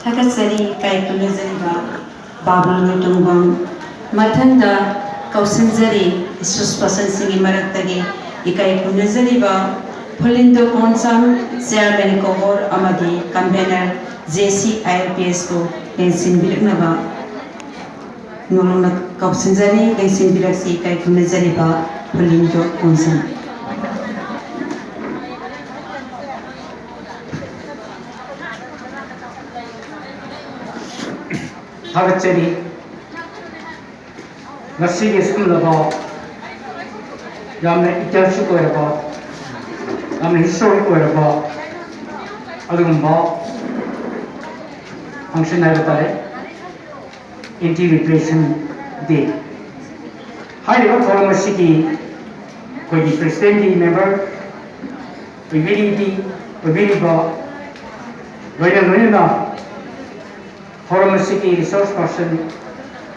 Thakatsari kai kunazariba Babul Nutungbang Mathanda Kausanjari Isus Pasan Singi Maraktagi Ikai kunazariba Pulindo Konsam Chairman Kohor Amadi Convener JC ILPS ko Pensin Bilaknaba Nolona Kausanjari Pensin Bilaksi Kai kunazariba Pulindo Konsam Thakatsari ngasi school laba yamna itansu ko laba yamna history ko laba adumba function ay batare anti-repression day hai leba forum city ko di president member we ba na forum city resource person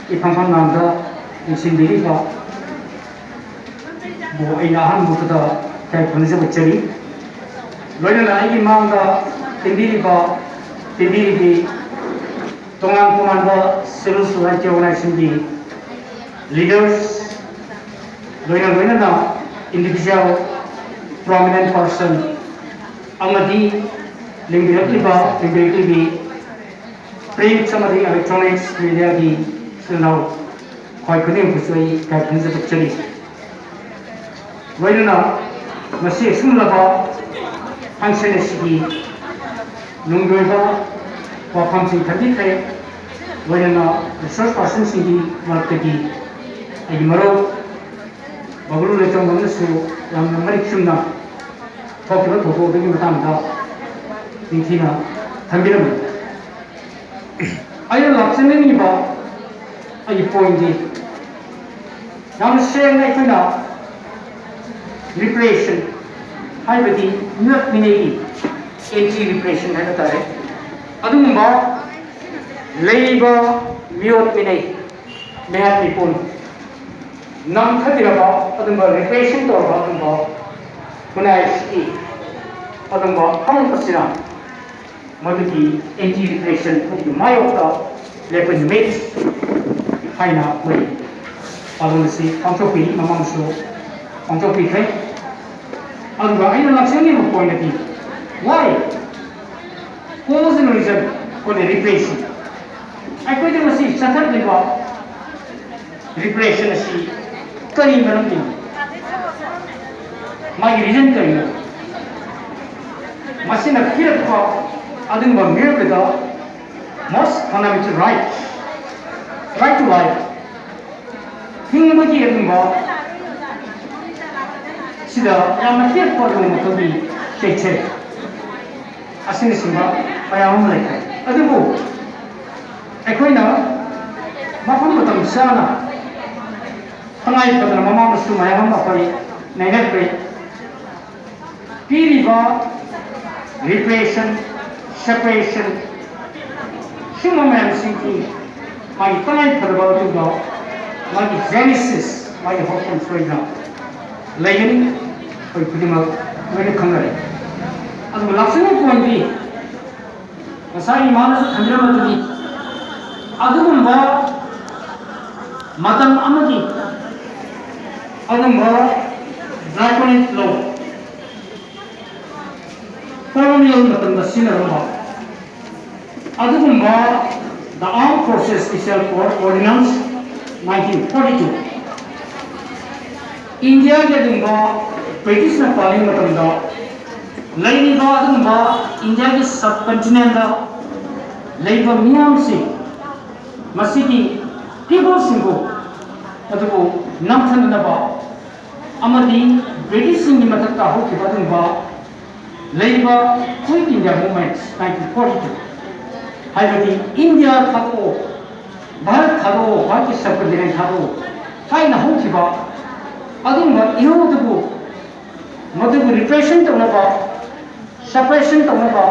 ipangpang namda insindiri ba bo inahan buta kai punja bachari loina lai manga tindiri bi tongan ba civil society organization di leaders loina na individual prominent person amadi lingbirakli bi print samadi electronics media di sunau khoi kuning pusoi kai punja bachari loina masi sumlaba function sigi nunggoiba wafam sing thadi khai loina resource person sigi marketi ai maro bagulu le chong su yang marik sumna thokiba thobo degi matangda dingthina thambiram ayo lapsene ba ai point di nam share na ikuna repression haibadi not minegi anti-repression hai tare adumba leiba miot minei mehat nipun nam khadiraba adumba repression to adumba kunai ski adumba hamon pasina madiki anti-repression adumba mayokta lepun mate haina mai adumsi pangchopi mamamsu pangchopi khai adumba aina laksani mo point ati why cause and reason for the repression I could have seen Saturday repression asi kari maram din my reason kari masina kirat ko adun ba mere beda most fundamental right to life hingmagi adun ba sida yamna kirat ko mo to bi cheche asini simba ayam lai adubu aikoina mafam matam sana tangai padana mama musu mayam apai nainat pre piriba repression separation shumamam sinki mai tangai padaba tu go mai genesis mai hokan soina laini koi pudima mai khangare adu laksana point bi masai manas khandira mati adumba matam amagi adumba draconic law colonial matam da sinaramba adumba the armed forces special force ordinance 1942 india ke adumba british na pali matam da laini ba adumba india ke subcontinent da laiba miyam si masigi people singo adugo namthana ba amadi british singi matakta ho ki badun ba laiba quit india movement 1942 haibati india khado bharat khado baki subcontinent khado haina ho ki ba adun ba ihodugo madugo repression to na ba suppression to na ba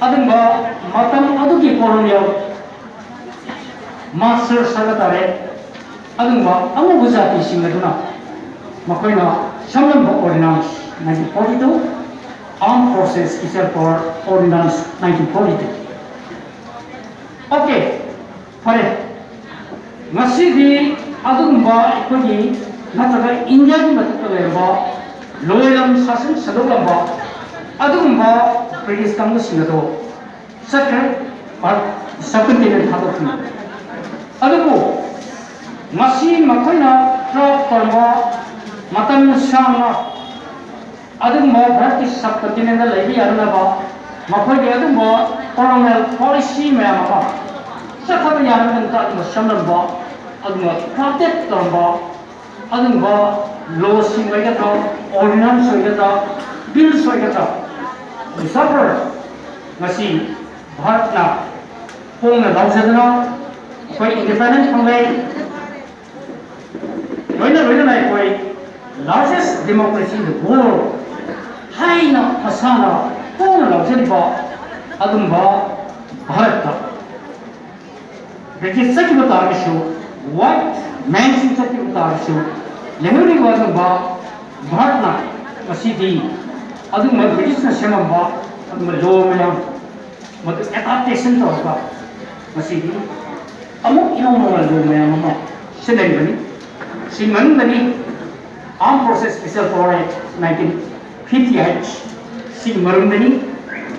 adun ba matam adugi colonial master sagatare adumba amu bujati singaduna makoina Shanglen ordinance 1942 armed forces special for ordinance 1942 Okay, fare. Masih adumba ikut nataga India di mata terleba loyal sasen sadolamba adumba British kamu singado second or second in hadapun adumu masih makanya drop terma matam sangna adumba berarti second in the lagi arna ba makanya adumba colonial policy memang second yang mentak masyarakat ba adumba protect terma adumba law singayata ordinance singayata bill singayata disapur masih Bharatna pung na lausena koi independent Khunglei loina nai koi largest democracy in the world hai na asana pung na lausena adumba Bharatna British sakhi bata ishu white man sakhi bata ishu lehuri adumba Bharatna masih adumba British na semamba adumba law mayam madu adaptation to ba masih amuk inong mga law mayam ma sinay bani singan bani armed forces special force 1958 sing marum bani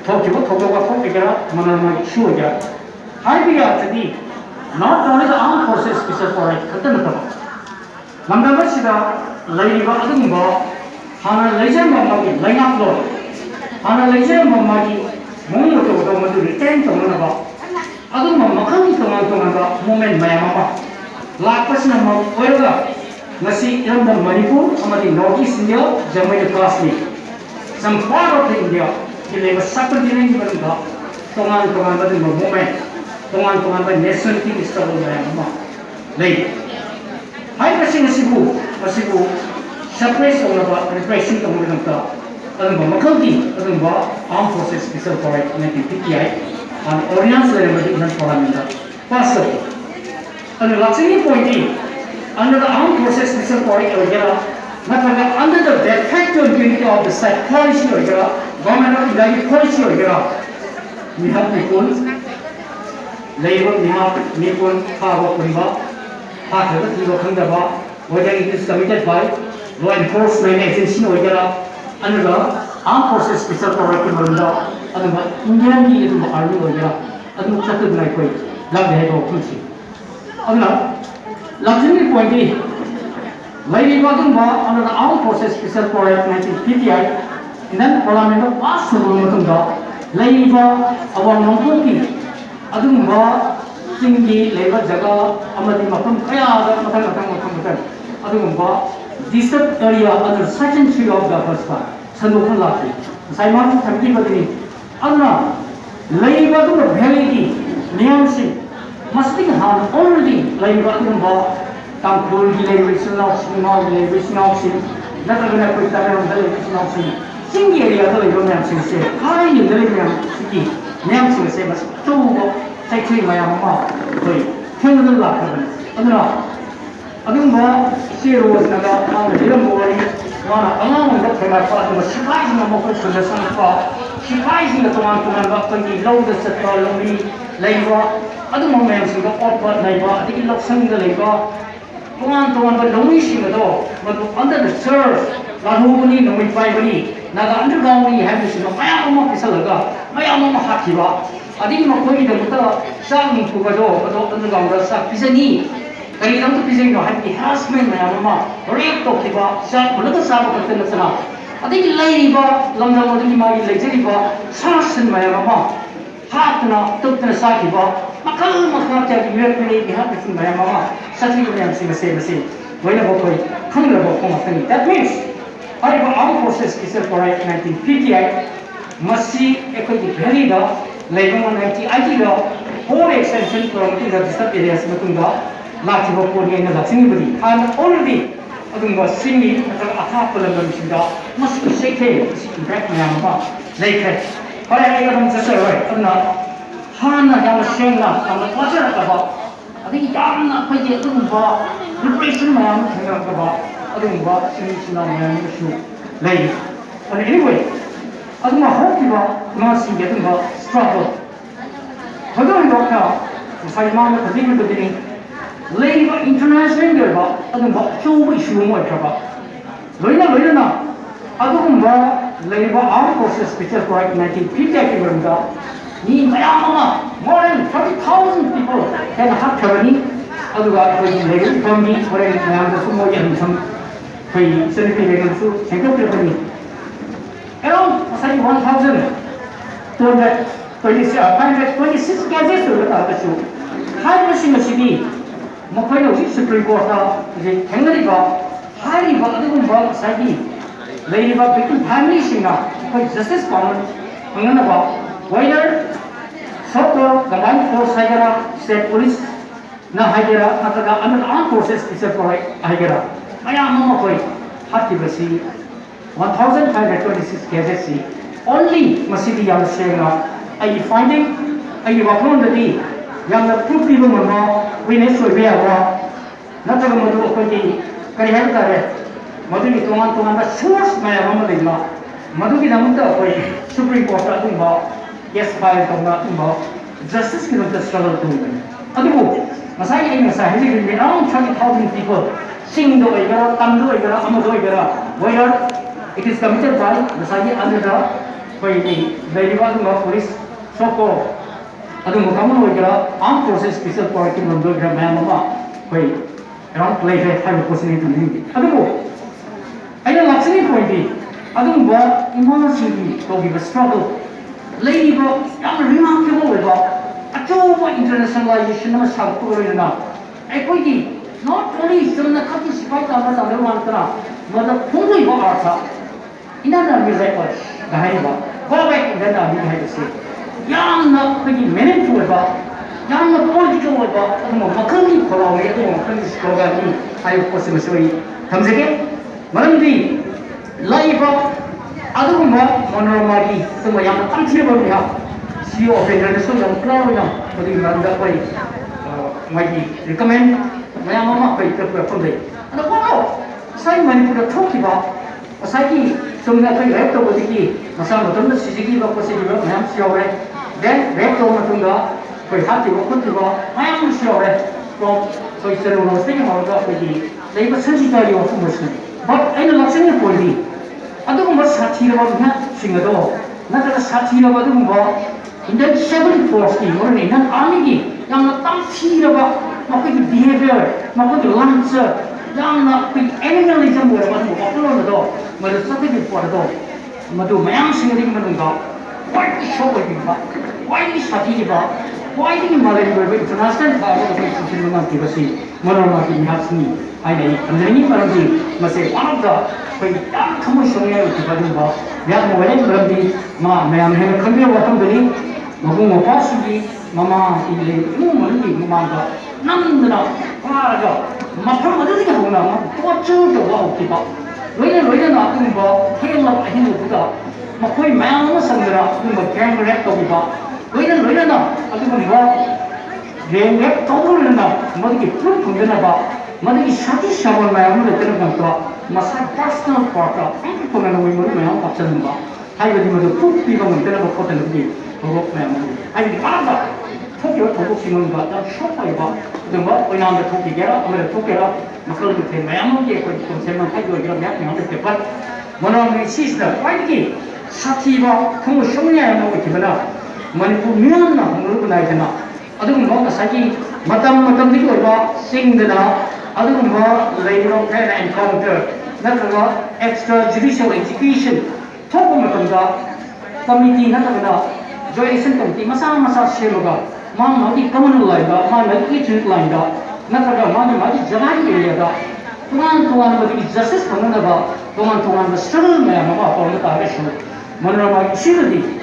thokibo thokoga thokigara manama shuja hai biya tadi not only the armed forces special force khatan ta lamdaba sida laiba adumba hana leisure mamagi lainap lo hana leisure mamagi mungkin itu madu retain tu mana ba, aduh makan itu mana ba moment maya mama, lapas nama orang nasi yang dari Manipur, sama di North East India, Jammu and Kashmir, some part of India, jadi satu jenis berita, tungan badu moment, tungan badu nationality istilah maya mama, lagi, hai masih bu, surprise orang ba, repression tu orang ta. Adumba makaldi adumba armed forces special force 1958 and ordinance level of parliament first and the last point under the armed forces special force organa nataga under the de facto unity of the state policy organa government of India policy organa we have people labor we have people power kunba hathada tibo khangdaba whether it is committed by law enforcement agency organa under the armed forces special force Marunda, adumba Indian ki adumba army organa, adumba chatu dunai koi lag hai to kunci. Aduna, lagni point ni, lagi adumba under the armed forces special force 1958, in then parliament pass sebelum adumba, lagi awal nomor ki, adumba tinggi lebar jaga amadi makam kaya ada makam, adumba this area under section 3 of the first part. Sandukan lagi. Saya mahu tadi begini. Adna, laiba tu bervalidi, niamsi. Mesti kan only laiba tu bah tampul di laiba sinausi, mau di laiba sinausi. Nanti kena kita orang di laiba sinausi. Singgi area tu laiba niamsi se. Hari ni laiba niamsi. Niamsi se mas tu saya ciri maya mama. Koi, kenal lagi. Adna, adumba serius naga, orang dalam bawari. Mana orang orang terima kasih macam siapa yang mau kerja sama siapa yang teman-teman waktu lalu setelah lalu lewat, ada momen sehingga obat lewat, ada ilok sehingga lewat, teman-teman lalu sehingga tu, under the church, lalu ni lalu pai ni, naga underground ni habis sehingga maya mama pisah lega, maya mama hati ba, ada ni makoi ni dah sang ni kuba do underground rasa pisah ni. Kali itu pisang itu hati harassment maya mama, rape to kiba, sah boleh tu sah berkata nasana. Adik lagi riba, lamda madu ni magi lagi riba, harassment maya mama, hatna, tukna sah kiba, makal jadi biar pilih biar pisang maya mama, satu yang masih, boleh bokoi, kangla bokoi macam ni. That means, hari armed forces special force 1958 masih ekor di beri dah, lagi mana 1980 dah, whole extension program itu dah disebut area sebetul dah. Laki bapa ni adalah sini beri. And already, adumba sini atau atas pelan sudah masih sekeh, masih impact macam apa. Lepas, kalau yang orang sesuai, aduna, hana yang Shanglen, anda wajar apa? Adik yang nak pergi adumba, repression macam apa? Adumba sini macam itu. Lagi, and anyway, adumba hoki ba masih adumba struggle. Betul tak? sai ma na khading ba dini leiba international ge ba adum ba chu issue mo thaba loina na adum ba leiba armed forces special project 1950 active ga ni mayama more than 30,000 people can have trouble aduga koi legal familyore mayam da sumo ye sam koi celebrity legal su secretary bani around sai 526 cases ul ta su high machine city mokai no supreme court ta je KANGLEIPAK highly ba adum ba sai ki leiba victim family singa koi justice common ngana ba whether so combined force hagera state police na hagera nataga armed forces special project hagera mayam mo koi hatti basi 1526 cases si only masidi yam senga ai finding ai wapon dadi yang na proof bi mo no witness so be awa nataga mo do ko ti kari hal tare madu ni tuman ba source mayam mo le ma madu ki namta koi supreme court ta dum ba yes file tongna imbo justice ki the struggle to adubu masai ai masai hiji ni around 30,000 people sing do igara tam do igara am do igara whether it is committed by masai under the koi ni leiba do police soko adubu kamu igara armed forces special project ki do igara mama koi around play have 5% to ni adubu ai na lakshmi point di adubu ba emotionally to give a struggle leiba yam remarkable weba achoba internationalization na sakto rena ai koi ki not only isna khati sipai ta ba ta wan tara mada phungoi ba artha ina na mi zai pa dai ba go back in that abi hai se yam na koi meaningful weba yam na political weba mo makhani khola me to makhani slogan ni ai ko se mesoi thamjege maramdi leiba adugumba monoromagi tuma yam tamchire ba ya CEO offender so yam claro ya bodi manda koi magi recommend mayam ma koi ka phone dei ana ko sai manipur thoki ba sai ki sumna koi rap to bodi ki masa motom da sijigi ba ko se ba mayam siore then rap to ma tunga koi hati ba khunti ba mayam siore from koi sero no se ma ga koi ki dei ba sanji ta yo fu mo se but aina lakshani poi adugumba sathira ba na singado nataga sathira ba adugumba inda 7 force ki or ni nan army ki yang na tamthira ba makoi behavior makoi lunch yang na pi animalism or ba ko ko no do madu sathe ki por do madu mayam singari manunga why show ba why sathi ba why ni malai ba international ba ko ko sin ma ki basi manoma ki hasni ai nei andani parandi mase one of the koi yam khamu shongya ki badum ba ya mo wale parandi ma mayam he khambe watam dani mabu mo pasigi mama ile mu mandi mama ga namdana paraga mafam madadi ka hona ma to chu to wa ki ba loina na tum ba hela ahin du da ma koi mayam ma sangra tum ba gang rap to ba loina na atu ba gang rap to na madi ki pur thundena ba madi sati shamon mayam le tena kan to masa personal part of ko na mo mo mayam option ba hai ba di mo to pi ba mo tena ba ko tena bi ko mayam ai di ba 토끼와 도둑 신은 거 같다 쇼파이바 그동안 어이나한테 토끼 개라 아무래도 토끼라 막걸리 때 매양하게 좀 설명 해줘 이런 약 명한테 대박 뭐는 시스템 와이기 사티바 그거 쇼냐 뭐 기분아 만이푸 미안나 모르고 나이잖아 아들은 뭔가 사기 마담 되게 얼마 싱드나 아들은 뭐 레이로 팬 엔카운터 나타가 extra judicial execution 토고 같은가 커뮤니티 나타가 조이슨 committee masa 쉐로가 마음이 communal life 마음이 kitchen life 나타가 마음이 자기 area 동안 어디 justice 방문하다 동안 struggle 매야마 보는 거아래서 뭐라고 시르디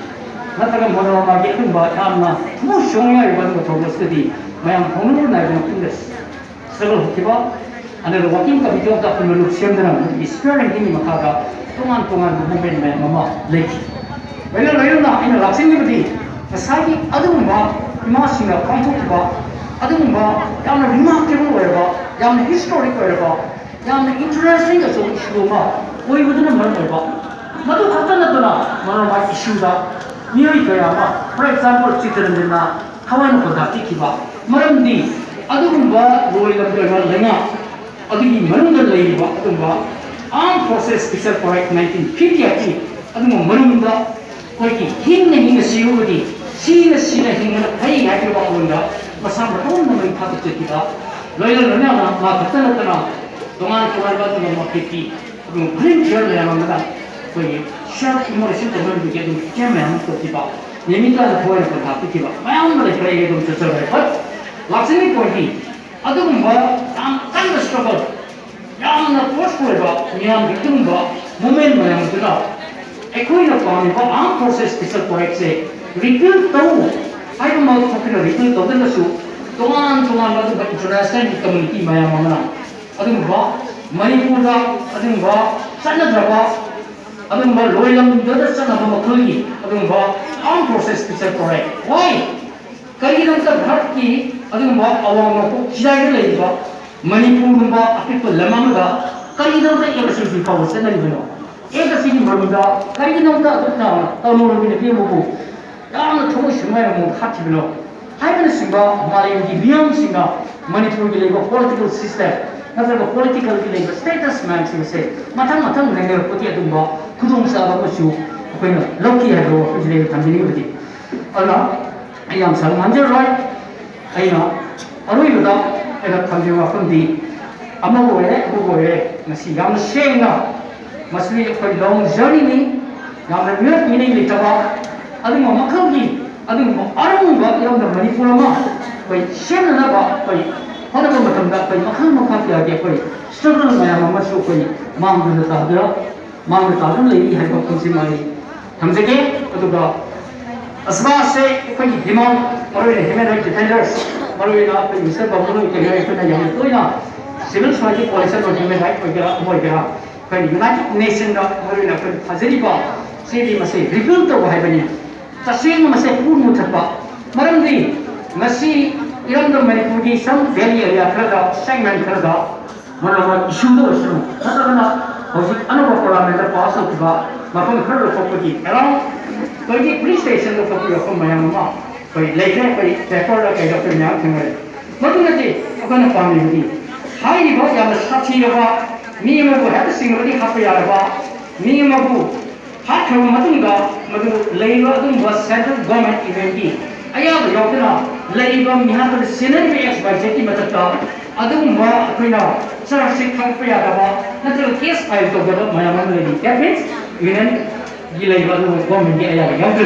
나타가 뭐라고 하긴 뭐 참나 뭐 쇼야 이런 거 도스디 매양 보는 거 나이는 근데 struggle 기바 안에로 워킹 커뮤니티 다 풀로 시험되는 이 스피어링 힘이 막하가 동안 무브먼트 매야마 레키 왜냐면 이런 락싱들이 사기 아동과 이마시나 컨트롤과 아동과 야나 리마케블 거야 야나 히스토릭 거야 야나 인터레스팅 거 좀 이슈가 보이거든은 말을 봐 나도 갖다 놨더나 말을 막 이슈다 미어이 거야 막 for example 지들은 나 하와이는 거다 티키바 मरमदी अदुगुंबा लोइलमदगा लैना अदुगी मनुंदा लैबा अदुगुंबा armed forces special forest 1958 अदुगुंबा मनुंदा कोई हिंग सियुबदी सीना हिंगना फई हाइबा ओंदा मसा मतों नमई थाक चेतिदा लोइलमना मा खतनतना तोमान तोमानबा तोमा पेटी अदुगुं ग्रीन शेयर लेनामदा कोई शेयर इमोशन तोमन बिगे दु केमेन तोतिबा निमिता फोय को थापिकिबा मायाम मले फ्राइगे दु चचरबाय बट लाक्सनी पॉइंटी अदुगुंबा ताम तांग स्ट्रगल यामना फोर्सफुल बा मियाम बितुंबा मोमेंट मयाम दुना एकोइना पामिबा आर्म फोर्सेस स्पेशल फॉरेस्ट से रिपील तो हाइबा मा थोकिना रिपील तो दनसु तोमान बदु इंटरनेशनल कम्युनिटी मयाम मना अदुगुंबा मणिपुर दा अदुगुंबा सनद्रबा अदुगुंबा लोइलम ददा सनबा मखलगी अदुगुंबा आर्म फोर्सेस स्पेशल फॉरेस्ट व्हाई करिगंता भारत की अदुगुंबा अवांग को खिजाइग लेबा मणिपुर अपिप लमंगा करिगंता एबसिसी पावर सेनलिबनो एबसिसी मरुदा करिगंता अदुना तमोरबिन पेमबु यामना थोइ सुमाय मु हाथिबनो हाइबन सिंबा मालेमगी बियाम सिंगा मणिपुर की लेबा पॉलिटिकल सिस्टम नजरबा पॉलिटिकल की लेबा स्टेटस मैन सिंसे मथंग नेंगर पोती अदुंबा खुदोंग साबा कुसु अखोइना लौकी हाइबो इजले थंबिनी बदि अना ayam sang manjur right ayna arui bada ena thamje wa fundi amago ngasi yam seng na masli ko long journey ni yam na myot ni ni tawa adu ma makham gi adu ma arung ba yam da manipur ma koi shen na ba koi hana ba matam da koi makham ya ge koi struggle ma yam ma su koi mang da ta da mang da ta le hai ba kun si mai thamje ge adu ba Asma से कोई demand मरोई human right defenders मरोई ना कोई mister Bablu के लिए कोई ना यहां कोई ना सिविल सोसाइटी पॉलिसी और ह्यूमन राइट वगैरह कोई यूनाइटेड नेशन का मरोई ना कोई फजरीबा सेदी मसे रिव्यू तो है बनी तस्वीर मसे पूर्ण मुथपा मरमदी मसी इरंद मणिपुर की सम वैली एरिया खरदा सेगमेंट खरदा मरम इशू दो इशू नतरना हौजिक अनुभव पार्लियामेंट पास होखिबा मफम खरद फोकती अराउंड कोई पुलिस स्टेशन को फोकस को मयामा कोई लेके कोई पेपर ला के डॉक्टर न्याय थंगे मतुनति अकन पामिबी हाई बो या साथी रबा नियमबो हेड सिंगबदी खाप यारबा नियमबो हाथो मतुंगा मदु लेइबा अदुम बस सेंट्रल गवर्नमेंट इवेंट की अया योजना लेइबा मिहा को सिनरी एक्स बाय जेटी मतता अदुम वा अखैना सरसिक खाप यारबा नत्र केस फाइल तो गब मयामा लेनी that means union gilai baru government dia ayah yang tu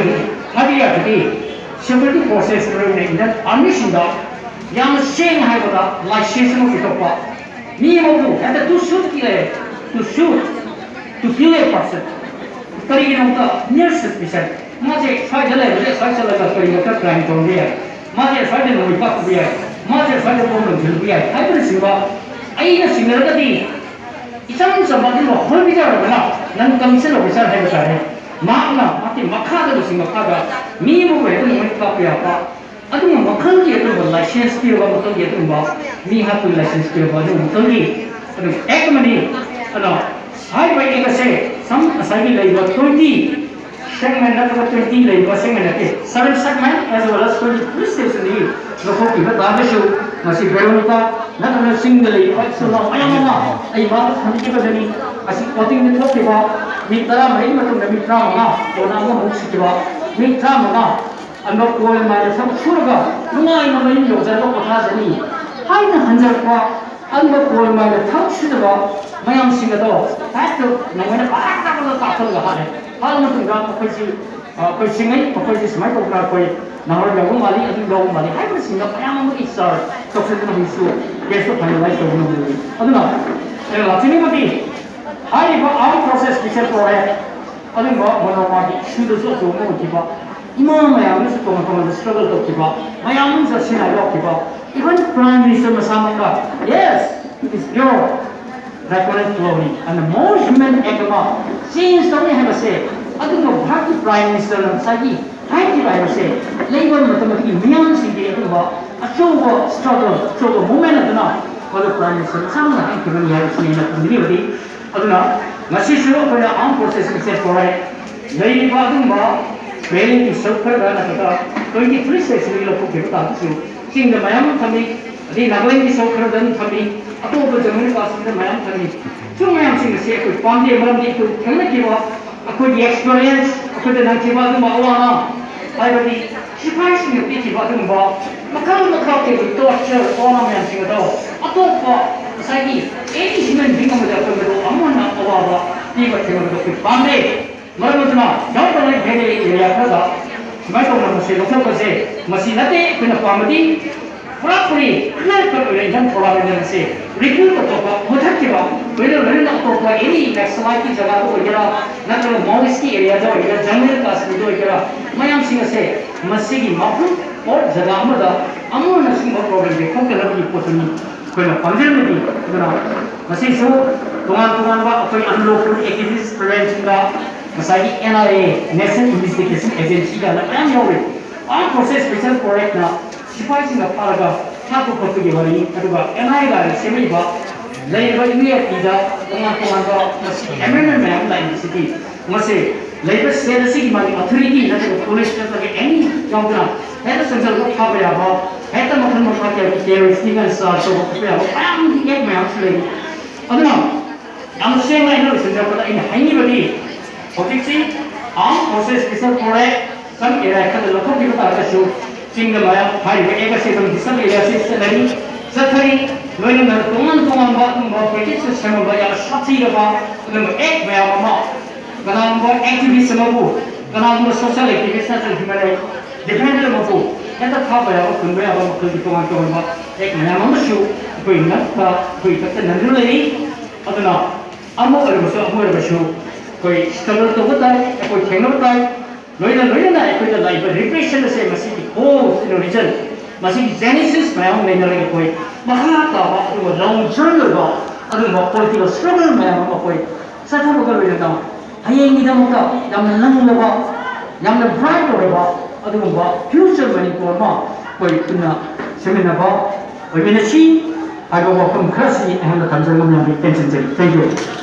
hari tadi security forces ini dan army sinda yang seng hai pada license mo kita pa ni mo tu ada to shoot to kill a person kari ni kita near suspicion maje sai jale sai ka kari ka crime to dia maje sai de noi pa dia maje sai de problem jil dia hai per siwa ai na singa tadi isang sabadi lo hol bicara bana nan commission officer hai besar माना माती मखा the सिंग मखा the मी बो वे तो मोइ का पिया पा अदु मखन के तो लाइसेंस के बा मखन के तो बा मी हा तो लाइसेंस के बा जो मखन की अदु एक मनी अनो हाई बाई के से सम असाई ले बा 20 सेगमेंट ना तो 20 ले बा सेगमेंट के 7 segment as well as 20 police station नी लोको की बा दा शो मसी बेरोनिका ना तो सिंगल ले बा सो ना आयामा आई बा हम के बदनी असी कोटिंग ने तो के बा mitra mai ma tum mitra ma to na mo mu sikwa mitra ma an ba ko ma ya sam surga nungai ma mai yo ja ko tha jani hai na hanjar ko an ba ko ma ya thak shi da mayam sing da ta to na ma na ba ta ko ta ko ga ha ne ha ma tum ga ko si ko singai ko si smai ko ka ko na ho ya ko mali adu lo mali hai ma sing ga pa ya ma mo isar to se na hisu yes to finalize to no aduna la chini mati hai ba our process picture ko hai adu ba mono ma di shu do so mo ki ba imam ya mu su ko ma struggle to ki ba mayam sa sina lo ki ba even prime minister masama ka yes it is pure recurrent glory and the more human ekama since don't have a say adu no bhakti prime minister na sagi hai ki ba say labor mathematics miyam sing de adu ba acho struggle moment aduna ko prime minister masama na ki ba ya sini na kundiri badi aduna masisu ko ya armed forces except for right nei ba dum ba training ki suffer ga na ta 23 century lo phuke ta su sing da mayam thami adi Nagaland ki so khara dan thami ato ba Jammu Kashmir da mayam thami chu mayam sing se ko pande maram di ko thangna ki wa akoi di experience akoi da nang ki ba ma awana ai ba di sipai sing pi ki ba dum ba makal ke to torture ona mayam sing da ato ba sai ki any human being ma da ko amana awa di ba thema ko pande maram na jaw ba lai bhele ya ka मैं तो मनुष्य लोगों को से मसीनते कुछ पामदी पूरा पूरी clear कर रहे हैं थोड़ा लेने से रिक्रूट को तो मुझे क्या वेलो लेने तो को एनी मैक्सिमाइज की जगह को इधर ना तो मॉरिस की एरिया जो इधर जंगल का से जो इधर मैं हम सिंह से मसी की मापू और जगह में दा अमूल नसिंग को प्रॉब्लम देखो कि लगी पोतनी कोई ना पंजर में भी इधर मसी सो तुमान बा कोई अनलॉफुल एक्टिविटीज प्रिवेंशन का Masagi NRA National Investigation Agency da na am yawe on process special project na sipai sing na paraga thapu kotu ge bari aduga NRA ga semi ba leiba UAP da tong ga masi amendment map la city mase leiba state si mani authority na ko police state la any jongna head central ko thabe ya ba head makhan ma ke terrorist ni ga sa so ko ya ba am di ek map le aduna am se ma ino central ko in haini bari Objekti, proses bisa mulai kan era kan lokal kita ada show sehingga maya hari ini ega sih dalam disam era sih dari sekali loin na tuman ba politik sistem ba ya sati ba dengan ek maya mama kana ba aktivis mabu kana ba social activist na human right defender mabu eta tha ba ya kun ba ba kun di tuman ba ek maya mama show koi na ka koi tak nandu lagi aduna amo ada show कोई struggle तो होता है कोई ठेंगा होता है लोइना कोई तो life repression से मसी की हो रीजन मसी की जेनेसिस में हम लेने लगे कोई महान का वो लॉन्ग जर्नी का अगर वो पॉलिटिकल स्ट्रगल में हम कोई सत्ता को कर लेता हये इंगिता मुका यम लंग लगा यम ब्राइट होगा अगर वो फ्यूचर मणिपुर में कोई इतना सेमिनार बा और बिना ची आगे वो कम खर्ची हम तंत्र में टेंशन चली थैंक यू